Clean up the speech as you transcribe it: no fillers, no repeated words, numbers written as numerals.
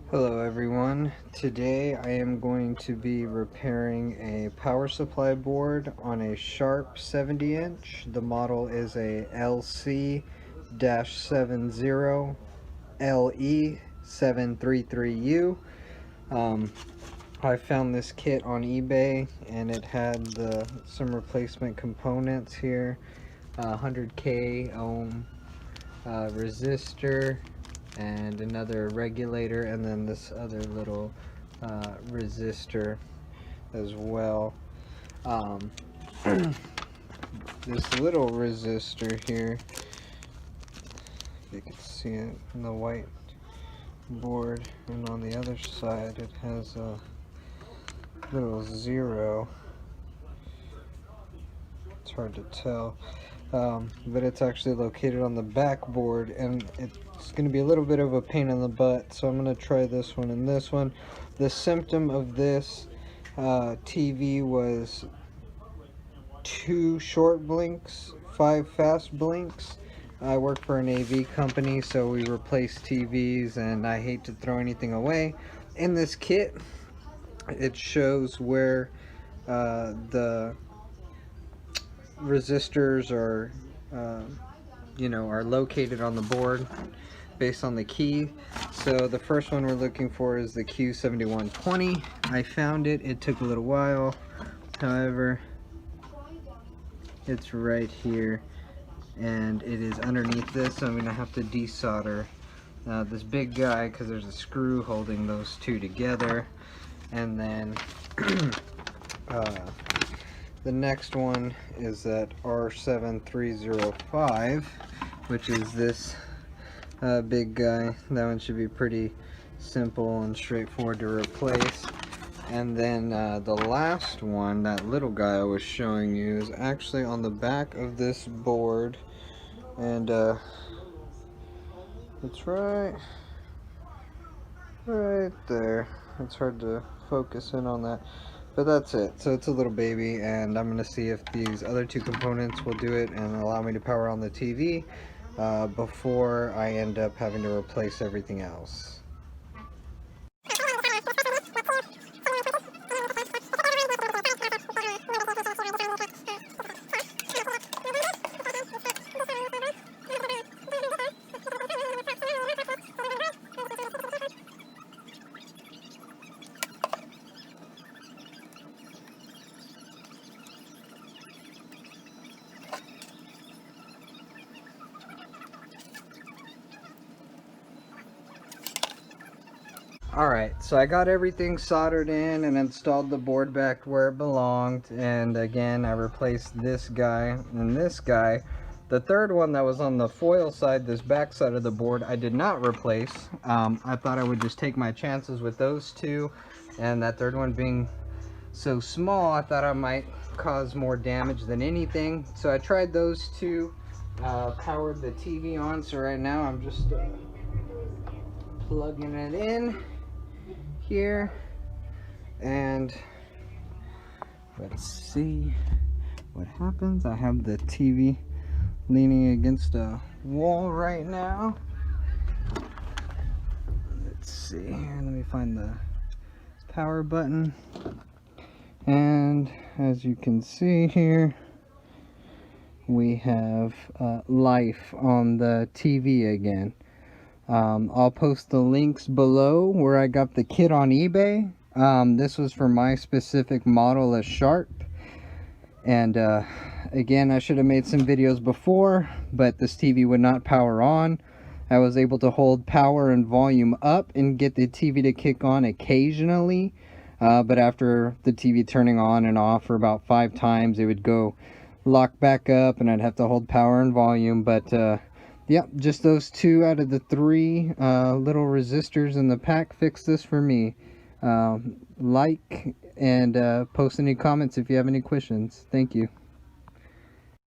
Hello everyone. Today I am going to be repairing a power supply board on a Sharp 70-inch. The model is a LC-70LE733U. I found this kit on eBay and it had some replacement components here. 100K ohm resistor, and another regulator, and then this other little resistor as well. This little resistor here, you can see it in the white board, and on the other side it has a little zero. It's hard to tell, but it's actually located on the backboard, and it's going to be a little bit of a pain in the butt, so I'm going to try this one and this one. The symptom of this TV was 2 short blinks, 5 fast blinks. I work for an AV company, so we replace TVs, and I hate to throw anything away. In this kit, it shows where the resistors are are located on the board based on the key. So the first one we're looking for is the Q7120. I found it. It took a little while, however it's right here and it is underneath this, so I'm gonna have to desolder this big guy because there's a screw holding those two together. And then the next one is that R7305, which is this big guy. That one should be pretty simple and straightforward to replace. And then the last one, that little guy I was showing you, is actually on the back of this board, and it's right there. It's hard to focus in on that, but that's it. So it's a little baby, and I'm gonna see if these other 2 components will do it and allow me to power on the TV before I end up having to replace everything else. Alright, so I got everything soldered in and installed the board back where it belonged, and again I replaced this guy and this guy. The third one that was on the foil side, this back side of the board, I did not replace. I thought I would just take my chances with those 2, and that third one being so small, I thought I might cause more damage than anything. So I tried those 2, powered the TV on, so right now I'm just plugging it in here, and let's see what happens. I have the TV leaning against a wall right now. Let's see here, let me find the power button, and as you can see here, we have life on the TV again. I'll post the links below where I got the kit on eBay. This was for my specific model as Sharp, and again, I should have made some videos before, but this TV would not power on. I was able to hold power and volume up and get the TV to kick on occasionally, but after the TV turning on and off for about 5 times, it would go lock back up and I'd have to hold power and volume. But yep, just those 2 out of the 3 little resistors in the pack fixed this for me. Like and post any comments if you have any questions. Thank you.